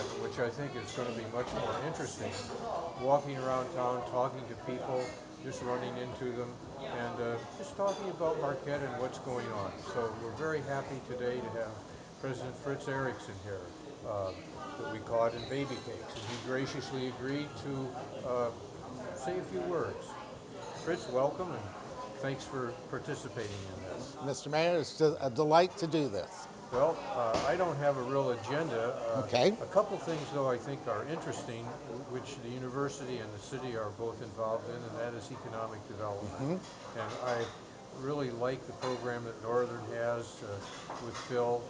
format, which I think is going to be much more interesting. Walking around town, talking to people, just running into them, and just talking about Marquette and what's going on. So we're very happy today to have President Fritz Erickson here, that we caught in baby cakes, and he graciously agreed to say a few words. Fritz, welcome, and thanks for participating in this. Mr. Mayor, it's just a delight to do this. Well, I don't have a real agenda. Okay. A couple things, though, I think are interesting, which the university and the city are both involved in, and that is economic development. And I really like the program that Northern has with Phil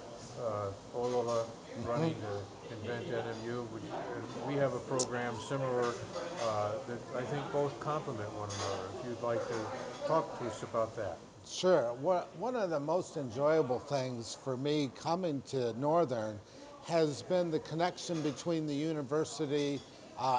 Olola running the Invent NMU. And we have a program similar that I think both complement one another. If you'd like to talk to us about that. Sure. One of the most enjoyable things for me coming to Northern has been the connection between the university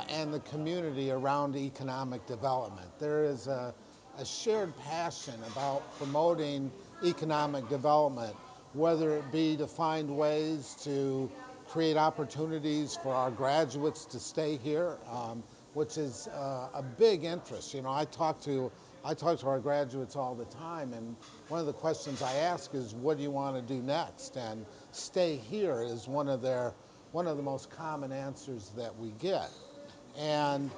and the community around economic development. There is a shared passion about promoting economic development, whether it be to find ways to create opportunities for our graduates to stay here, which is a big interest. You know, I talk to our graduates all the time, and one of the questions I ask is, what do you want to do next? And stay here is one of the most common answers that we get. And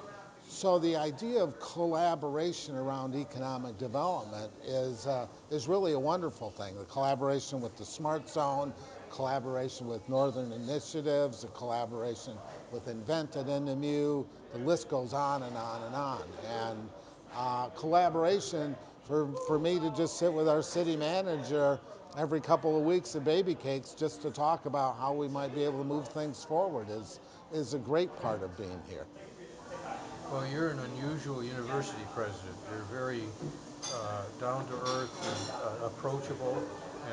so the idea of collaboration around economic development is really a wonderful thing. The collaboration with the Smart Zone, collaboration with Northern Initiatives, the collaboration with Invent at NMU, the list goes on and on and on. And collaboration for me to just sit with our city manager every couple of weeks at Baby Cakes just to talk about how we might be able to move things forward is a great part of being here. Well, you're an unusual university president. You're very down to earth and approachable,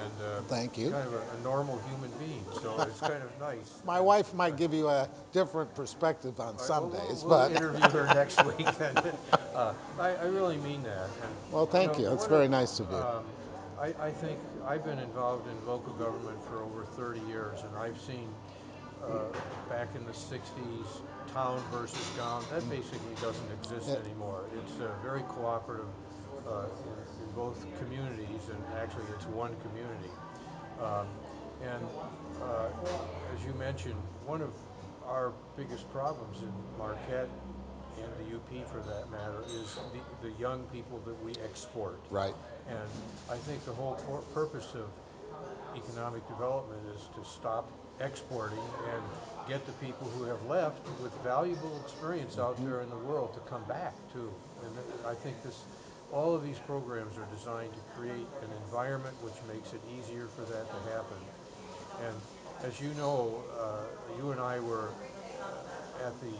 and Thank you. kind of a normal human being. So it's kind of nice. My wife might give you a different perspective on All right, some days, we'll but interview her next week. Then I really mean that. And well, thank you. It's very nice of you. I think I've been involved in local government for over 30 years, and I've seen back in the 60s, town versus gown. That basically doesn't exist anymore. It's very cooperative in both communities, and actually it's one community. Um, and as you mentioned, one of our biggest problems in Marquette and the UP for that matter is the young people that we export. Right. And I think the whole purpose of economic development is to stop exporting and get the people who have left with valuable experience out there in the world to come back too. And I think all of these programs are designed to create an environment which makes it easier for that to happen. And as you know, you and I were at the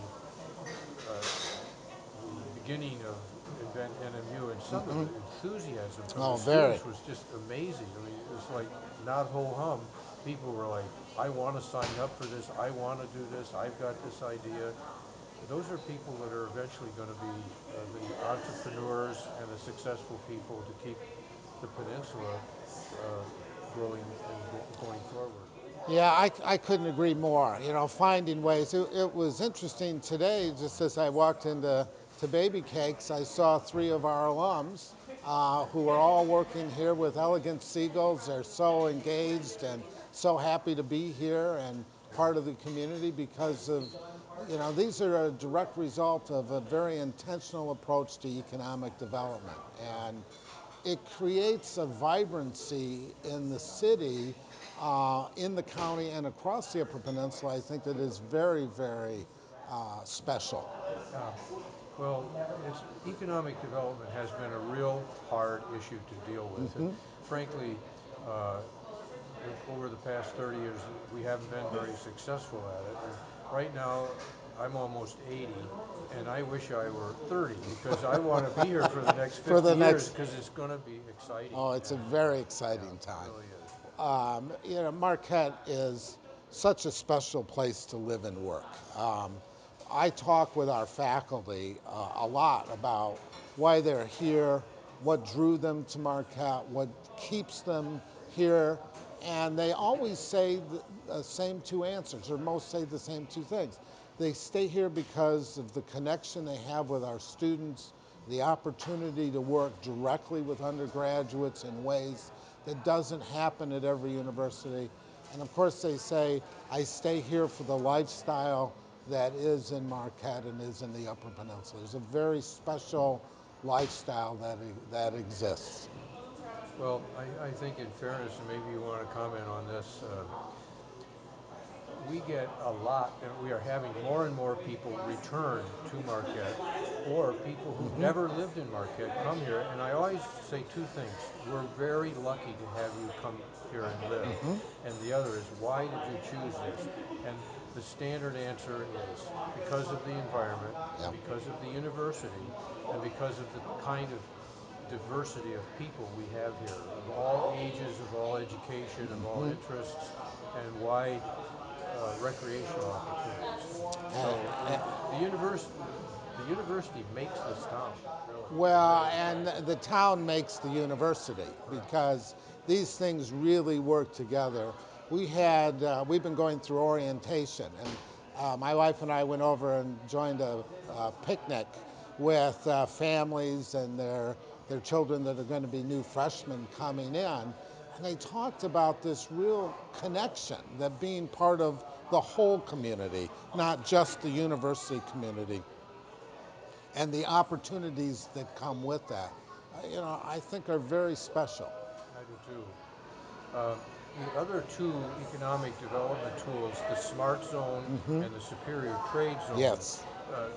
beginning of Invent NMU, and some of the enthusiasm from Oh, the very. students was just amazing. I mean, it was like not ho hum. People were like, I want to sign up for this. I want to do this. I've got this idea. Those are people that are eventually going to be the entrepreneurs and the successful people to keep the peninsula growing and going forward. Yeah, I couldn't agree more. You know, finding ways. It was interesting today, just as I walked into Baby Cakes, I saw three of our alums who are all working here with Elegant Seagulls. They're so engaged and so happy to be here and part of the community because of, you know, these are a direct result of a very intentional approach to economic development. And it creates a vibrancy in the city, in the county, and across the Upper Peninsula, I think that is very, very special. Uh, well, economic development has been a real hard issue to deal with. And frankly, uh, over the past 30 years, we haven't been very successful at it. And right now, I'm almost 80, and I wish I were 30 because I want to be here for the next For 50 the years next, because it's going to be exciting. oh, it's a And, very yeah, exciting it time. really is. You know, Marquette is such a special place to live and work. I talk with our faculty a lot about why they're here, what drew them to Marquette, what keeps them here And they always say the same two answers, or most say the same two things. They stay here because of the connection they have with our students, the opportunity to work directly with undergraduates in ways that doesn't happen at every university. And of course they say, I stay here for the lifestyle that is in Marquette and is in the Upper Peninsula. There's a very special lifestyle that exists. Well, I think in fairness, and maybe you want to comment on this, we get a lot, and we are having more and more people return to Marquette, or people who've never lived in Marquette come here. And I always say two things. We're very lucky to have you come here and live. And the other is, why did you choose this? And the standard answer is because of the environment, Yeah. because of the university, and because of the kind of diversity of people we have here, of all ages, of all education, of all interests, and wide recreational opportunities. So the university makes this town. Really. Well, and the town makes the university because these things really work together. We've been going through orientation, and my wife and I went over and joined a picnic with families and their children that are going to be new freshmen coming in. And they talked about this real connection, that being part of the whole community, not just the university community, and the opportunities that come with that, I think are very special. I do too. The other two economic development tools, the Smart Zone and the Superior Trade Zone, Yes. uh,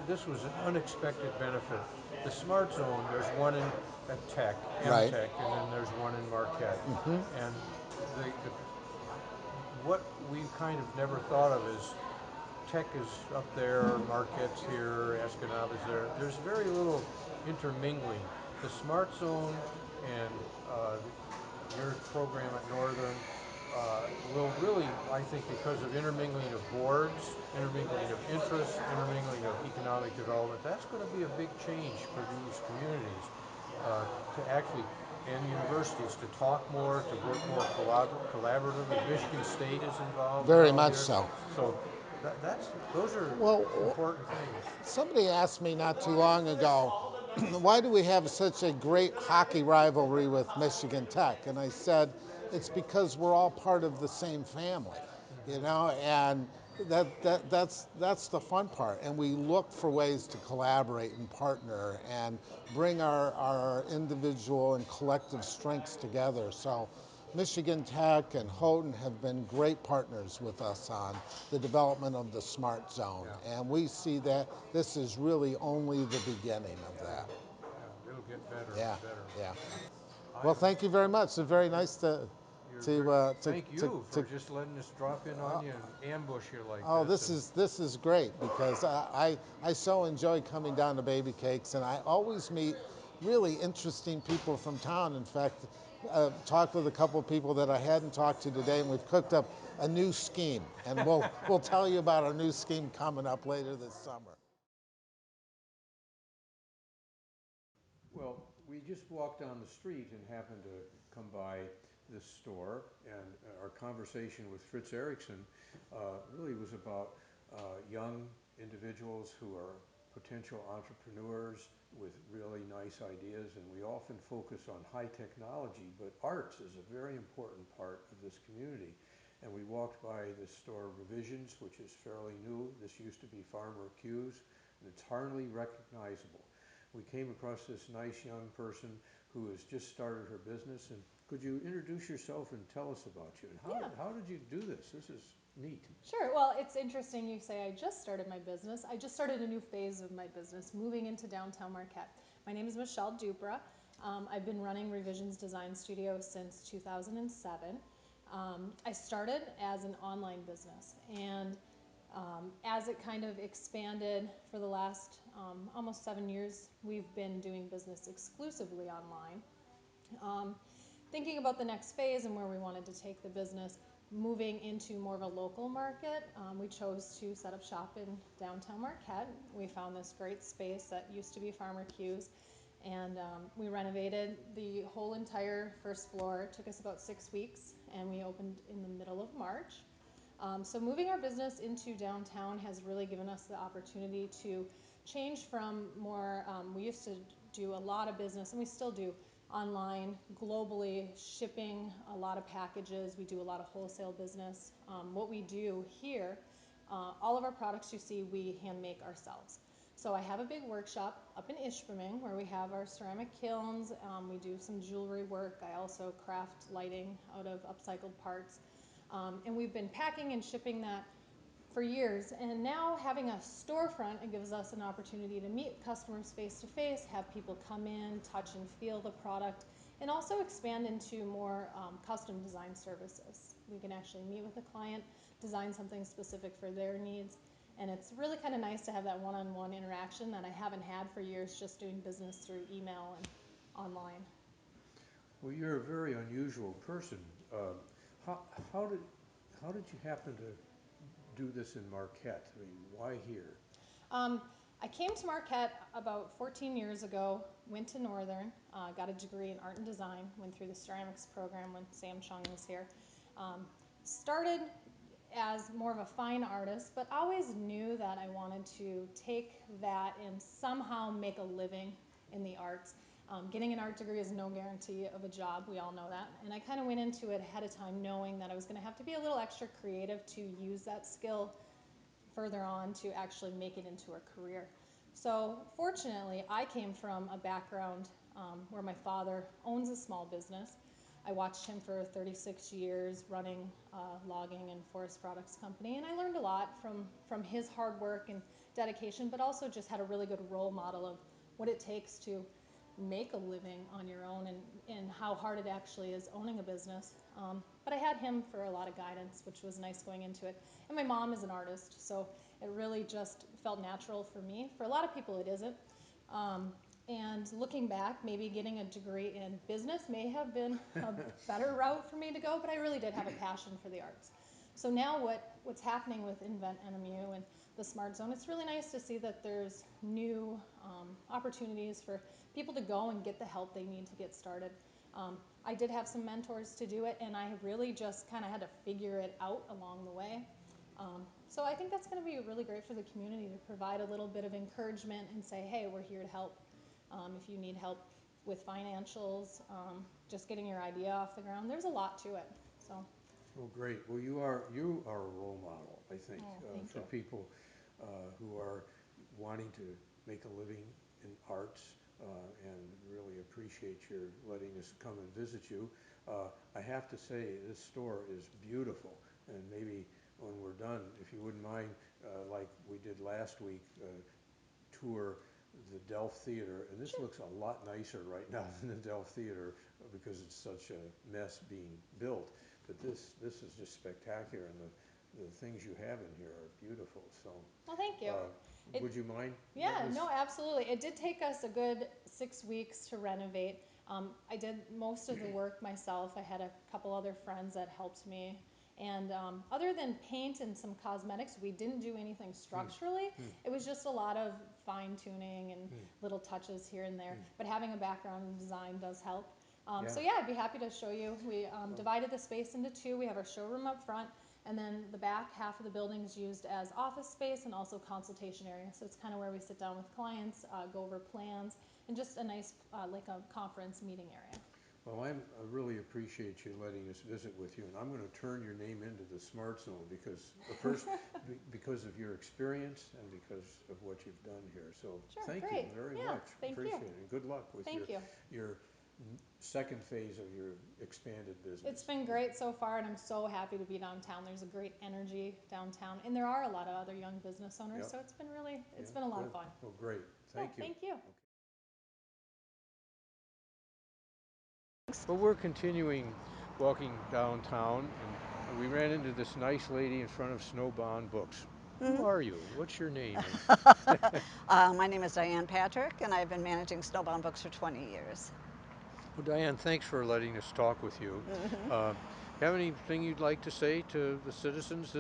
this was an unexpected benefit. The Smart Zone, there's one at Tech, Right. MTech, and then there's one in Marquette. And the what we kind of never thought of is Tech is up there, Marquette's here, Escanava's there. There's very little intermingling. The Smart Zone and your program at Northern will really, I think, because of intermingling of boards, intermingling of interests, intermingling of economic development, that's going to be a big change for these communities to actually, and universities, to talk more, to work more collaboratively. Michigan State is involved Very now much here. so. So those are Well, important things. somebody asked me not too long ago, why do we have such a great hockey rivalry with Michigan Tech? And I said, it's because we're all part of the same family, and that's the fun part. And we look for ways to collaborate and partner and bring our individual and collective strengths together. So Michigan Tech and Houghton have been great partners with us on the development of the Smart Zone. Yeah. And we see that this is really only the beginning of that. Yeah, it'll get better Yeah, and better. yeah. Well, I'm, thank you very much. It's very nice Thank you for just letting us drop in on you and ambush you like oh, this. this is great because I so enjoy coming down to Baby Cakes, and I always meet really interesting people from town. In fact, talked with a couple of people that I hadn't talked to today, and we've cooked up a new scheme, and we'll tell you about our new scheme coming up later this summer. Well, we just walked down the street and happened to come by this store, and our conversation with Fritz Erickson really was about young individuals who are potential entrepreneurs with really nice ideas, and we often focus on high technology, but arts is a very important part of this community. And we walked by this store, Revisions, which is fairly new. This used to be Farmer Q's, and it's hardly recognizable. We came across this nice young person who has just started her business. And could you introduce yourself and tell us about you? And how did you do this? This is neat. Sure. Well, it's interesting you say I just started my business. I just started a new phase of my business, moving into downtown Marquette. My name is Michelle Dupra. I've been running Revisions Design Studio since 2007. I started as an online business, and as it kind of expanded for the last almost 7 years, we've been doing business exclusively online. Thinking about the next phase and where we wanted to take the business, moving into more of a local market, we chose to set up shop in downtown Marquette. We found this great space that used to be Farmer Q's, and we renovated the whole entire first floor. It took us about 6 weeks, and we opened in the middle of March. So moving our business into downtown has really given us the opportunity to change from more, we used to do a lot of business, and we still do, online, globally, shipping a lot of packages. We do a lot of wholesale business. What we do here, all of our products you see, we hand make ourselves. So I have a big workshop up in Ishpeming where we have our ceramic kilns. We do some jewelry work. I also craft lighting out of upcycled parts. And we've been packing and shipping that for years. And now having a storefront, it gives us an opportunity to meet customers face to face, have people come in, touch and feel the product, and also expand into more custom design services. We can actually meet with a client, design something specific for their needs. And it's really kind of nice to have that one-on-one interaction that I haven't had for years just doing business through email and online. Well, you're a very unusual person. How, how did how did you happen to do this in Marquette? I mean, why here? I came to Marquette about 14 years ago, went to Northern, got a degree in art and design, went through the ceramics program when Sam Chung was here. Started as more of a fine artist, but always knew that I wanted to take that and somehow make a living in the arts. Getting an art degree is no guarantee of a job, we all know that. And I kind of went into it ahead of time knowing that I was going to have to be a little extra creative to use that skill further on to actually make it into a career. So fortunately, I came from a background where my father owns a small business. I watched him for 36 years running a logging and forest products company, and I learned a lot from his hard work and dedication, but also just had a really good role model of what it takes to make a living on your own and how hard it actually is owning a business. But I had him for a lot of guidance, which was nice going into it. And my mom is an artist, so it really just felt natural for me. For a lot of people, it isn't. And looking back, maybe getting a degree in business may have been a better route for me to go, but I really did have a passion for the arts. So now what's happening with Invent NMU and the Smart Zone, it's really nice to see that there's new opportunities for people to go and get the help they need to get started. I did have some mentors to do it, and I really just kind of had to figure it out along the way. So I think that's going to be really great for the community to provide a little bit of encouragement and say, hey, we're here to help. If you need help with financials, just getting your idea off the ground, there's a lot to it. So. Well, great. Well, you are a role model, I think, for you. people who are wanting to make a living in arts, and really appreciate your letting us come and visit you. I have to say, this store is beautiful, and maybe when we're done, if you wouldn't mind, like we did last week, tour the Delft Theater, and this looks a lot nicer right now than the Delft Theater because it's such a mess being built. But this is just spectacular, and the things you have in here are beautiful. So, well, thank you. Would you mind? Yeah, no, absolutely. It did take us a good 6 weeks to renovate. I did most of the work myself. I had a couple other friends that helped me. And other than paint and some cosmetics, we didn't do anything structurally. It was just a lot of fine tuning and little touches here and there. But having a background in design does help. So yeah, I'd be happy to show you. We divided the space into two. We have our showroom up front, and then the back half of the building is used as office space and also consultation area. So it's kind of where we sit down with clients, go over plans, and just a nice like a conference meeting area. Well, I really appreciate you letting us visit with you, and I'm going to turn your name into the Smart Zone because, first, because of your experience and because of what you've done here. So thank you very much. Appreciate it, and good luck with your second phase of your expanded business. It's been great so far, and I'm so happy to be downtown. There's a great energy downtown, and there are a lot of other young business owners, so it's been really, it's been a lot of fun. Well, great. Thank you. Thank you. Okay. Well, we're continuing walking downtown, and we ran into this nice lady in front of Snowbound Books. Who are you? What's your name? My name is Diane Patrick, and I've been managing Snowbound Books for 20 years. Well, Diane, thanks for letting us talk with you. Have anything you'd like to say to the citizens?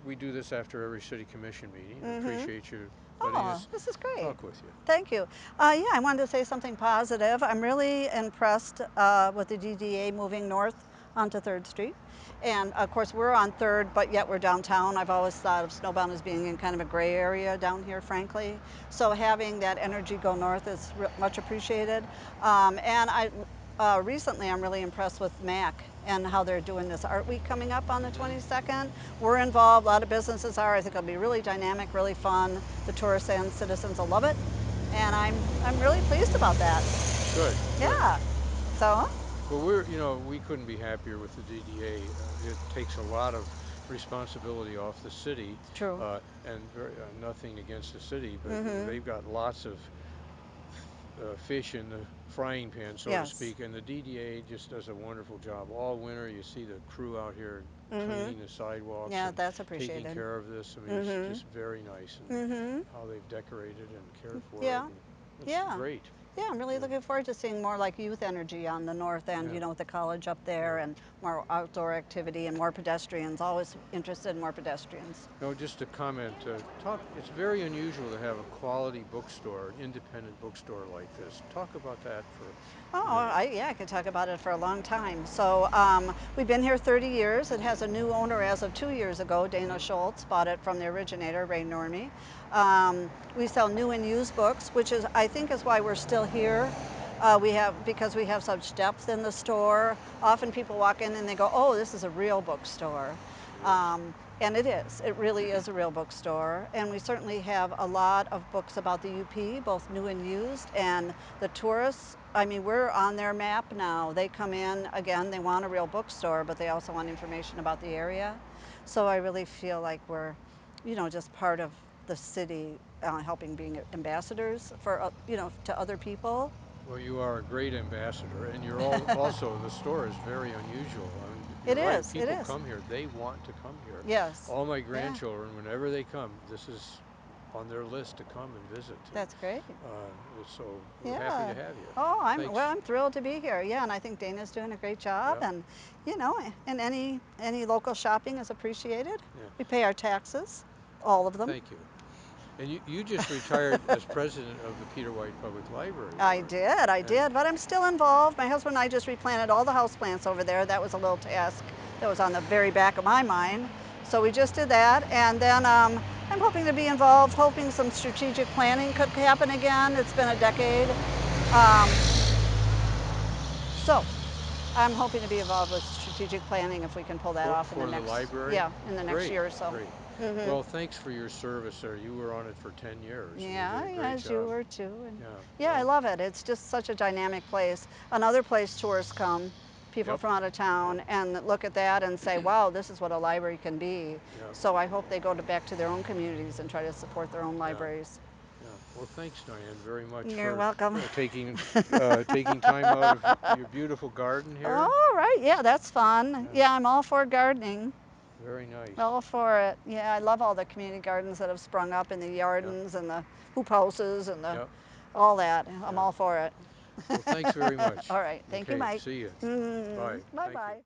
We do this after every city commission meeting. I appreciate you letting us this is great. talk with you. Thank you. Yeah, I wanted to say something positive. I'm really impressed with the DDA moving north onto 3rd Street. And of course, we're on 3rd, but yet we're downtown. I've always thought of Snowbound as being in kind of a gray area down here, frankly. So having that energy go north is much appreciated. Recently, I'm really impressed with MAC and how they're doing this Art Week coming up on the 22nd. We're involved, a lot of businesses are. I think it'll be really dynamic, really fun. The tourists and citizens will love it. And I'm really pleased about that. Good. Yeah. So, Well, we couldn't be happier with the DDA. It takes a lot of responsibility off the city, true. and nothing against the city, but they've got lots of fish in the frying pan, so to Yes. speak. And the DDA just does a wonderful job all winter. You see the crew out here cleaning the sidewalks Yeah, and that's taking appreciated. care of this. I mean, it's just very nice, and how they've decorated and cared for it. Yeah. And it's Yeah. great. Yeah, I'm really Yeah. looking forward to seeing more like youth energy on the north end, Yeah. with the college up there, Yeah. and more outdoor activity and more pedestrians. Always interested in more pedestrians. No, just a comment. It's very unusual to have a quality bookstore, an independent bookstore like this. Talk about that for Oh, a minute. yeah, I could talk about it for a long time. So we've been here 30 years. It has a new owner as of 2 years ago. Dana Schultz bought it from the originator, Ray Normie. We sell new and used books, which is, I think, is why we're still here. Because we have such depth in the store. Often people walk in and they go, "Oh, this is a real bookstore." And it is. It really is a real bookstore. And we certainly have a lot of books about the UP, both new and used. And the tourists, I mean, we're on their map now. They come in, again, they want a real bookstore, but they also want information about the area. So I really feel like we're, just part of the city, helping being ambassadors for, to other people. Well, you are a great ambassador, and you're also, the store is very unusual. I mean, you're It right. is, it People is. come here, they want to come here. Yes. All my Yeah, grandchildren, whenever they come, this is on their list to come and visit. And that's great. so we're happy Yeah. to have you. Oh, Thanks. I'm thrilled to be here. Yeah, and I think Dana's doing a great job, Yeah, and and any local shopping is appreciated. yeah. We pay our taxes, all of them. Thank you. And you just retired as president of the Peter White Public Library Board. I And did, but I'm still involved. My husband and I just replanted all the house plants over there. That was a little task that was on the very back of my mind. So we just did that, and then I'm hoping to be involved, hoping some strategic planning could happen again. It's been a decade. Um, so I'm hoping to be involved with strategic planning if we can pull that off in the for the next, library? in the next Great, year or so. great. Well, thanks for your service there. You were on it for 10 years and you did Yeah, a yeah, great as you job. were too. And Yeah, yeah, I well, love it. It's just such a dynamic place. Another place tourists come, people yep, from out of yep, town, and look at that and say, wow, this is what a library can be. yep, So I hope they go back to their own communities and try to support their own yeah, libraries. yeah. Well, thanks, Diane, very much You're for welcome. taking time out of your beautiful garden All here. right, yeah, that's fun. Yeah, Yeah, I'm all for gardening. very nice. All for it. Yeah, I love all the community gardens that have sprung up in the Yep, gardens and the hoop houses and yep, all that. I'm yeah. all for it. Well, thanks very much. All right. Thank you, Okay, Mike. see you. Bye. Bye Thank you. bye.